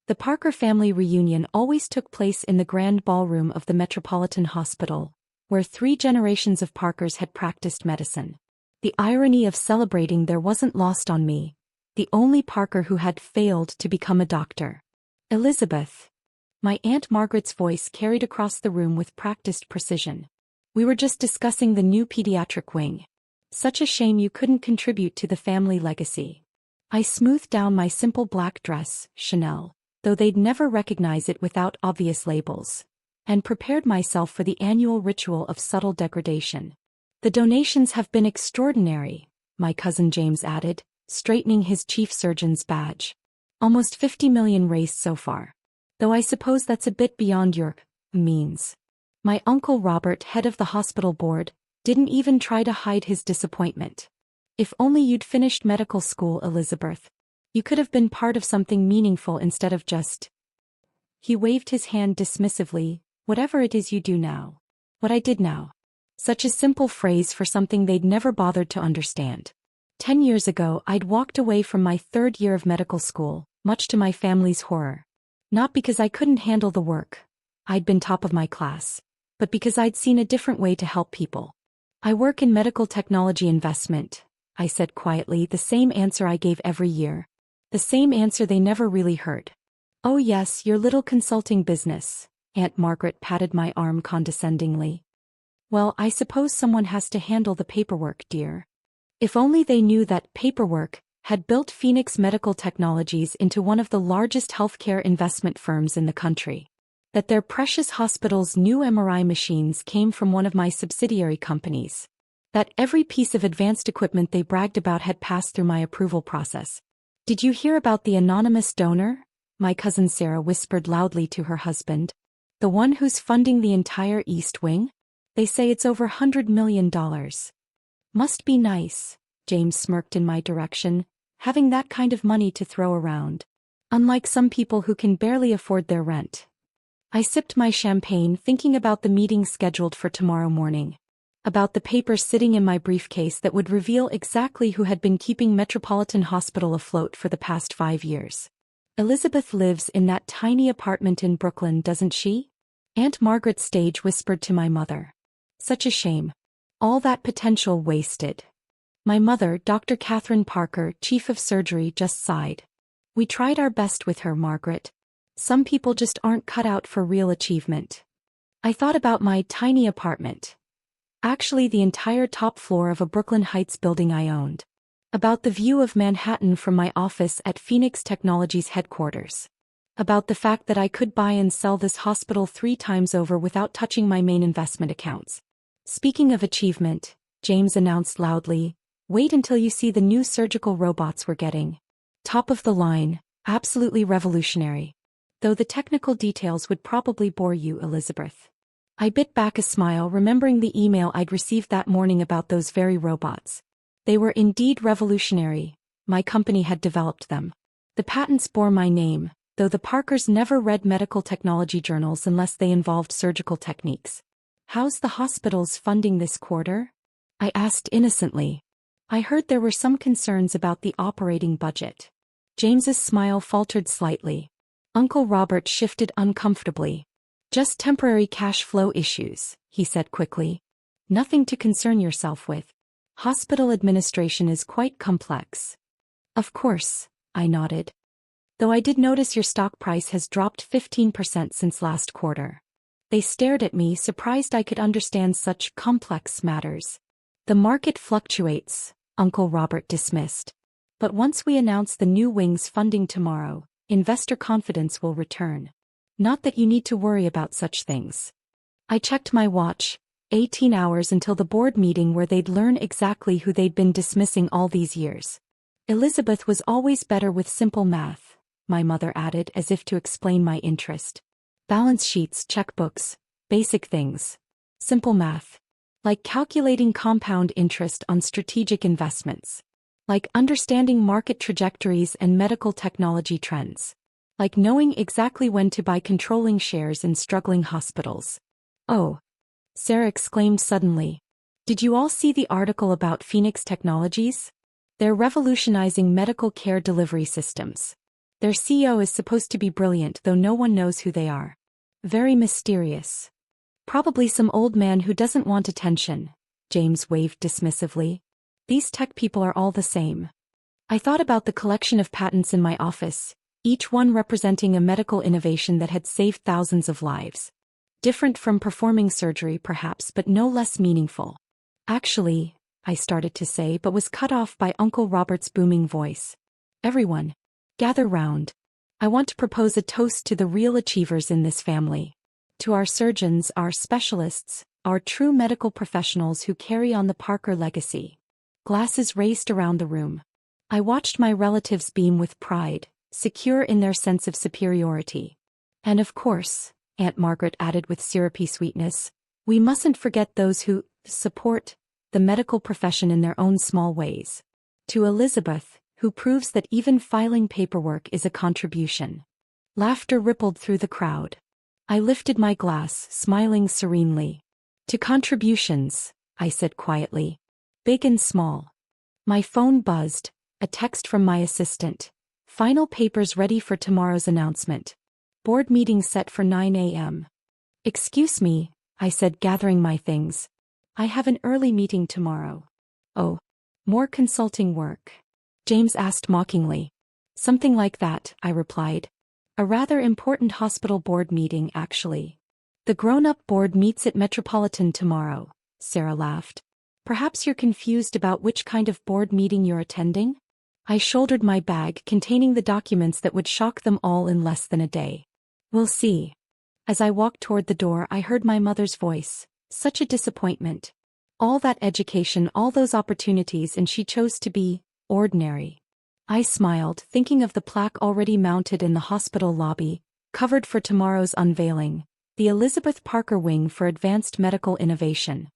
The Parker family reunion always took place in the grand ballroom of the Metropolitan Hospital, where 3 generations of Parkers had practiced medicine. The irony of celebrating there wasn't lost on me, the only Parker who had failed to become a doctor. Elizabeth. My Aunt Margaret's voice carried across the room with practiced precision. We were just discussing the new pediatric wing. Such a shame you couldn't contribute to the family legacy. I smoothed down my simple black dress, Chanel, though they'd never recognize it without obvious labels, and prepared myself for the annual ritual of subtle degradation. The donations have been extraordinary, my cousin James added, straightening his chief surgeon's badge. Almost 50 million raised so far. Though I suppose that's a bit beyond your means. My uncle Robert, head of the hospital board, didn't even try to hide his disappointment. If only you'd finished medical school, Elizabeth. You could have been part of something meaningful instead of just... He waved his hand dismissively. Whatever it is you do now. What I did now. Such a simple phrase for something they'd never bothered to understand. 10 years ago I'd walked away from my 3rd year of medical school, much to my family's horror. Not because I couldn't handle the work. I'd been top of my class. But because I'd seen a different way to help people. I work in medical technology investment, I said quietly, the same answer I gave every year. The same answer they never really heard. Oh yes, your little consulting business. Aunt Margaret patted my arm condescendingly. Well, I suppose someone has to handle the paperwork, dear. If only they knew that paperwork had built Phoenix Medical Technologies into one of the largest healthcare investment firms in the country. That their precious hospital's new MRI machines came from one of my subsidiary companies. That every piece of advanced equipment they bragged about had passed through my approval process. Did you hear about the anonymous donor? My cousin Sarah whispered loudly to her husband. The one who's funding the entire East Wing? They say it's over $100 million. Must be nice, James smirked in my direction, having that kind of money to throw around. Unlike some people who can barely afford their rent. I sipped my champagne, thinking about the meeting scheduled for tomorrow morning. About the papers sitting in my briefcase that would reveal exactly who had been keeping Metropolitan Hospital afloat for the past 5 years. Elizabeth lives in that tiny apartment in Brooklyn, doesn't she? Aunt Margaret stage whispered to my mother. Such a shame. All that potential wasted. My mother, Dr. Catherine Parker, chief of surgery, just sighed. We tried our best with her, Margaret. Some people just aren't cut out for real achievement. I thought about my tiny apartment. Actually, the entire top floor of a Brooklyn Heights building I owned. About the view of Manhattan from my office at Phoenix Technologies headquarters. About the fact that I could buy and sell this hospital 3 times over without touching my main investment accounts. Speaking of achievement, James announced loudly, wait until you see the new surgical robots we're getting. Top of the line, absolutely revolutionary. Though the technical details would probably bore you, Elizabeth. I bit back a smile, remembering the email I'd received that morning about those very robots. They were indeed revolutionary. My company had developed them. The patents bore my name, though the Parkers never read medical technology journals unless they involved surgical techniques. How's the hospital's funding this quarter? I asked innocently. I heard there were some concerns about the operating budget. James's smile faltered slightly. Uncle Robert shifted uncomfortably. Just temporary cash flow issues, he said quickly. Nothing to concern yourself with. Hospital administration is quite complex. Of course, I nodded. Though I did notice your stock price has dropped 15% since last quarter. They stared at me, surprised I could understand such complex matters. The market fluctuates, Uncle Robert dismissed. But once we announce the new wing's funding tomorrow, investor confidence will return. Not that you need to worry about such things. I checked my watch, 18 hours until the board meeting where they'd learn exactly who they'd been dismissing all these years. Elizabeth was always better with simple math, my mother added as if to explain my interest. Balance sheets, checkbooks, basic things. Simple math. Like calculating compound interest on strategic investments. Like understanding market trajectories and medical technology trends. Like knowing exactly when to buy controlling shares in struggling hospitals. Oh! Sarah exclaimed suddenly. Did you all see the article about Phoenix Technologies? They're revolutionizing medical care delivery systems. Their CEO is supposed to be brilliant, though no one knows who they are. Very mysterious. Probably some old man who doesn't want attention, James waved dismissively. These tech people are all the same. I thought about the collection of patents in my office, each one representing a medical innovation that had saved thousands of lives. Different from performing surgery perhaps, but no less meaningful. Actually, I started to say, but was cut off by Uncle Robert's booming voice. Everyone, gather round. I want to propose a toast to the real achievers in this family. To our surgeons, our specialists, our true medical professionals who carry on the Parker legacy. Glasses raised around the room. I watched my relatives beam with pride, secure in their sense of superiority. And of course, Aunt Margaret added with syrupy sweetness, we mustn't forget those who support the medical profession in their own small ways. To Elizabeth, who proves that even filing paperwork is a contribution. Laughter rippled through the crowd. I lifted my glass, smiling serenely. To contributions, I said quietly. Big and small. My phone buzzed, a text from my assistant. Final papers ready for tomorrow's announcement. Board meeting set for 9 a.m. Excuse me, I said, gathering my things. I have an early meeting tomorrow. Oh, more consulting work? James asked mockingly. Something like that, I replied. A rather important hospital board meeting, actually. The grown-up board meets at Metropolitan tomorrow, Sarah laughed. Perhaps you're confused about which kind of board meeting you're attending? I shouldered my bag containing the documents that would shock them all in less than a day. We'll see. As I walked toward the door, I heard my mother's voice. Such a disappointment. All that education, all those opportunities, and she chose to be ordinary. I smiled, thinking of the plaque already mounted in the hospital lobby, covered for tomorrow's unveiling, the Elizabeth Parker Wing for Advanced Medical Innovation.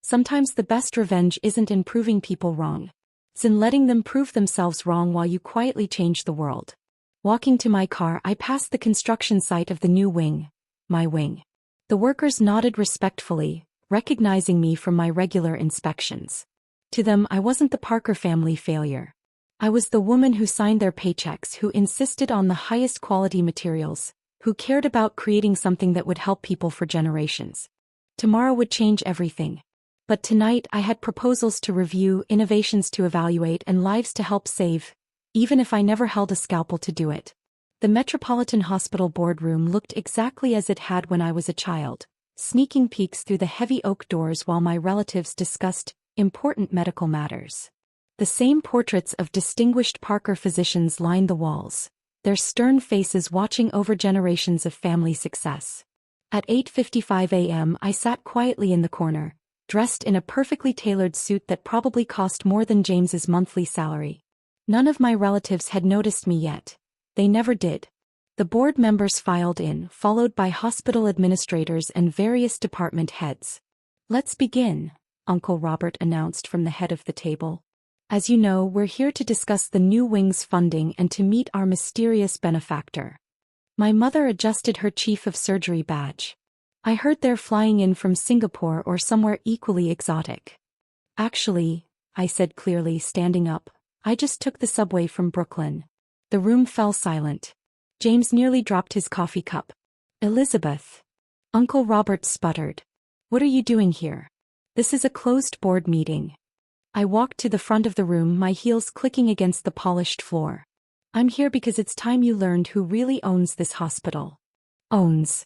Sometimes the best revenge isn't in proving people wrong. It's in letting them prove themselves wrong while you quietly change the world. Walking to my car, I passed the construction site of the new wing, my wing. The workers nodded respectfully, recognizing me from my regular inspections. To them, I wasn't the Parker family failure. I was the woman who signed their paychecks, who insisted on the highest quality materials, who cared about creating something that would help people for generations. Tomorrow would change everything. But tonight I had proposals to review, innovations to evaluate, and lives to help save, even if I never held a scalpel to do it. The Metropolitan Hospital boardroom looked exactly as it had when I was a child, sneaking peeks through the heavy oak doors while my relatives discussed important medical matters. The same portraits of distinguished Parker physicians lined the walls, their stern faces watching over generations of family success. At 8:55 a.m. I sat quietly in the corner, dressed in a perfectly tailored suit that probably cost more than James's monthly salary. None of my relatives had noticed me yet. They never did. The board members filed in, followed by hospital administrators and various department heads. Let's begin, Uncle Robert announced from the head of the table. As you know, we're here to discuss the new wing's funding and to meet our mysterious benefactor. My mother adjusted her chief of surgery badge. I heard they're flying in from Singapore or somewhere equally exotic. Actually, I said clearly, standing up, I just took the subway from Brooklyn. The room fell silent. James nearly dropped his coffee cup. Elizabeth. Uncle Robert sputtered. What are you doing here? This is a closed board meeting. I walked to the front of the room, my heels clicking against the polished floor. I'm here because it's time you learned who really owns this hospital. Owns.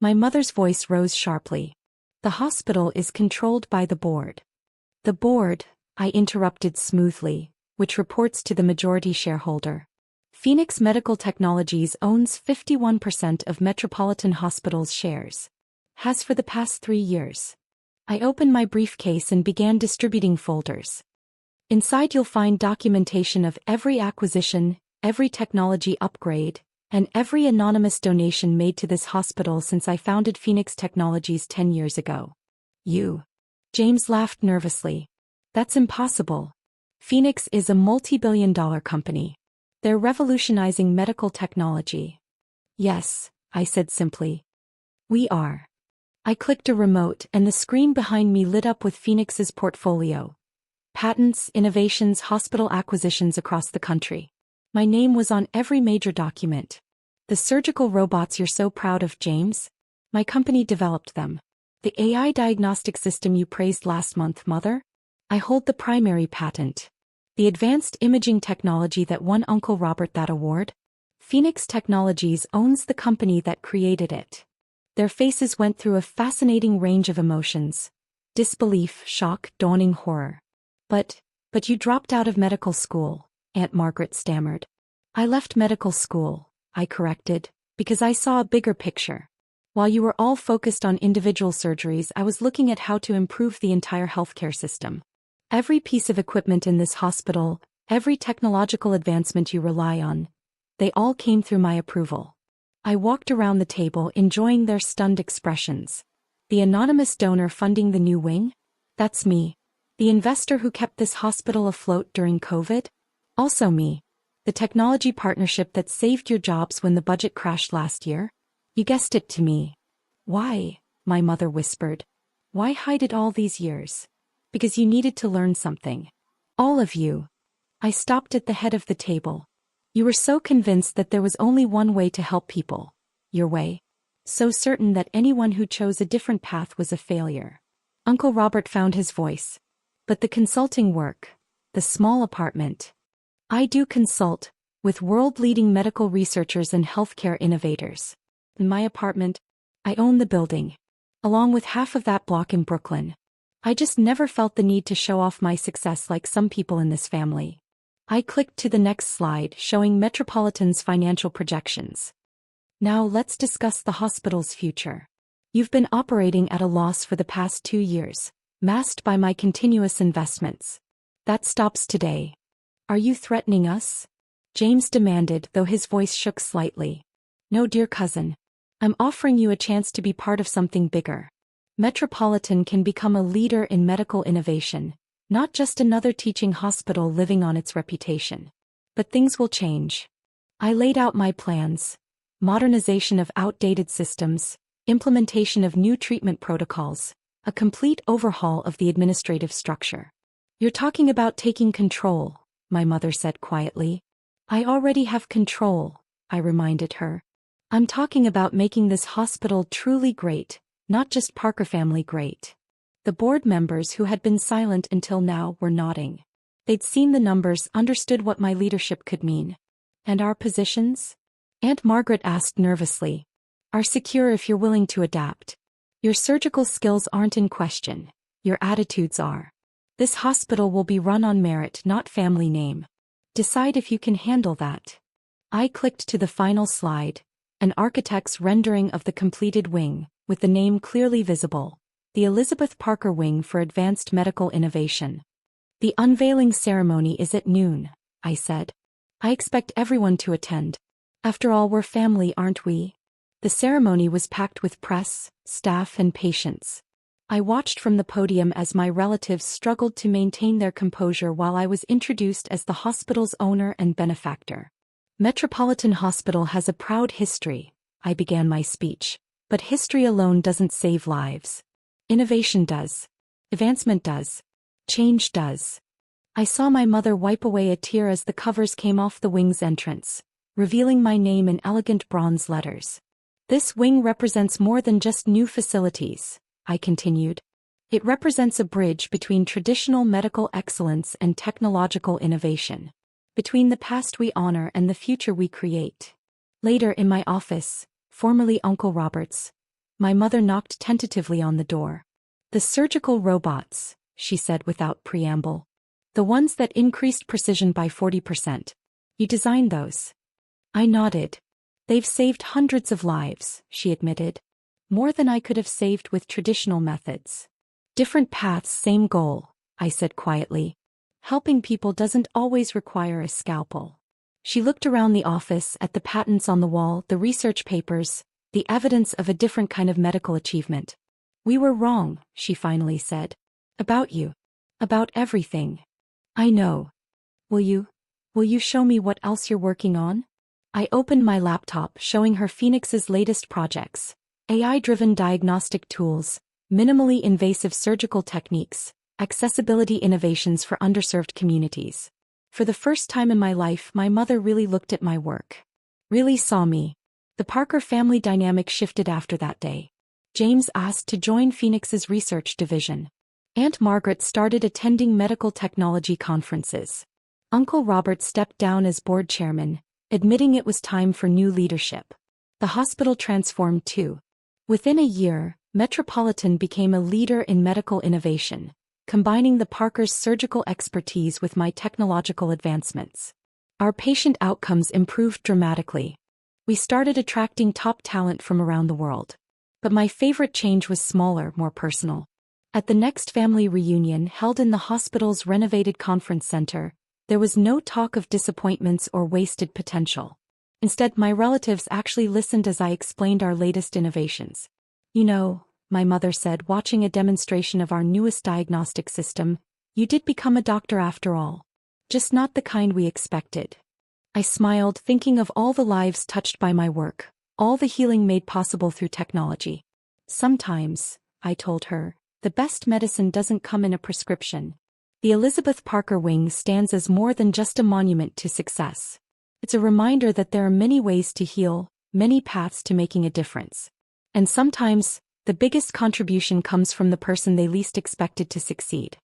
My mother's voice rose sharply. The hospital is controlled by the board. The board, I interrupted smoothly, which reports to the majority shareholder. Phoenix Medical Technologies owns 51% of Metropolitan Hospital's shares. Has for the past 3 years. I opened my briefcase and began distributing folders. Inside you'll find documentation of every acquisition, every technology upgrade, and every anonymous donation made to this hospital since I founded Phoenix Technologies 10 years ago. You. James laughed nervously. That's impossible. Phoenix is a multi-billion-dollar company. They're revolutionizing medical technology. Yes, I said simply. We are. I clicked a remote and the screen behind me lit up with Phoenix's portfolio. Patents, innovations, hospital acquisitions across the country. My name was on every major document. The surgical robots you're so proud of, James? My company developed them. The AI diagnostic system you praised last month, Mother? I hold the primary patent. The advanced imaging technology that won Uncle Robert that award? Phoenix Technologies owns the company that created it. Their faces went through a fascinating range of emotions. Disbelief, shock, dawning horror. But you dropped out of medical school, Aunt Margaret stammered. I left medical school, I corrected, because I saw a bigger picture. While you were all focused on individual surgeries, I was looking at how to improve the entire healthcare system. Every piece of equipment in this hospital, every technological advancement you rely on, they all came through my approval. I walked around the table enjoying their stunned expressions. The anonymous donor funding the new wing? That's me. The investor who kept this hospital afloat during COVID? Also me. The technology partnership that saved your jobs when the budget crashed last year? You guessed it, to me. Why? My mother whispered. Why hide it all these years? Because you needed to learn something. All of you. I stopped at the head of the table. You were so convinced that there was only one way to help people. Your way. So certain that anyone who chose a different path was a failure. Uncle Robert found his voice. But the consulting work. The small apartment. I do consult with world-leading medical researchers and healthcare innovators. In my apartment, I own the building, along with half of that block in Brooklyn. I just never felt the need to show off my success like some people in this family. I clicked to the next slide showing Metropolitan's financial projections. Now let's discuss the hospital's future. You've been operating at a loss for the past 2 years, masked by my continuous investments. That stops today. Are you threatening us? James demanded, though his voice shook slightly. No, dear cousin. I'm offering you a chance to be part of something bigger. Metropolitan can become a leader in medical innovation, not just another teaching hospital living on its reputation. But things will change. I laid out my plans. Modernization of outdated systems, implementation of new treatment protocols, a complete overhaul of the administrative structure. You're talking about taking control, my mother said quietly. I already have control, I reminded her. I'm talking about making this hospital truly great, not just Parker family great. The board members who had been silent until now were nodding. They'd seen the numbers, understood what my leadership could mean. And our positions? Aunt Margaret asked nervously. Are secure if you're willing to adapt. Your surgical skills aren't in question. Your attitudes are. This hospital will be run on merit, not family name. Decide if you can handle that. I clicked to the final slide. An architect's rendering of the completed wing, with the name clearly visible, the Elizabeth Parker Wing for Advanced Medical Innovation. The unveiling ceremony is at noon, I said. I expect everyone to attend. After all, we're family, aren't we? The ceremony was packed with press, staff, and patients. I watched from the podium as my relatives struggled to maintain their composure while I was introduced as the hospital's owner and benefactor. Metropolitan Hospital has a proud history, I began my speech, but history alone doesn't save lives. Innovation does. Advancement does. Change does. I saw my mother wipe away a tear as the covers came off the wing's entrance, revealing my name in elegant bronze letters. This wing represents more than just new facilities, I continued. It represents a bridge between traditional medical excellence and technological innovation. Between the past we honor and the future we create. Later in my office, formerly Uncle Robert's, my mother knocked tentatively on the door. The surgical robots, she said without preamble. The ones that increased precision by 40%. You designed those. I nodded. They've saved hundreds of lives, she admitted. More than I could have saved with traditional methods. Different paths, same goal, I said quietly. Helping people doesn't always require a scalpel. She looked around the office at the patents on the wall, the research papers, the evidence of a different kind of medical achievement. We were wrong, she finally said. About you. About everything. I know. Will you show me what else you're working on? I opened my laptop, showing her Phoenix's latest projects. AI-driven diagnostic tools, minimally invasive surgical techniques, accessibility innovations for underserved communities. For the first time in my life, my mother really looked at my work. Really saw me. The Parker family dynamic shifted after that day. James asked to join Phoenix's research division. Aunt Margaret started attending medical technology conferences. Uncle Robert stepped down as board chairman, admitting it was time for new leadership. The hospital transformed too. Within a year, Metropolitan became a leader in medical innovation, combining the Parkers' surgical expertise with my technological advancements. Our patient outcomes improved dramatically. We started attracting top talent from around the world. But my favorite change was smaller, more personal. At the next family reunion held in the hospital's renovated conference center, there was no talk of disappointments or wasted potential. Instead, my relatives actually listened as I explained our latest innovations. You know, my mother said, watching a demonstration of our newest diagnostic system, you did become a doctor after all. Just not the kind we expected. I smiled, thinking of all the lives touched by my work, all the healing made possible through technology. Sometimes, I told her, the best medicine doesn't come in a prescription. The Elizabeth Parker Wing stands as more than just a monument to success. It's a reminder that there are many ways to heal, many paths to making a difference. And sometimes, the biggest contribution comes from the person they least expected to succeed.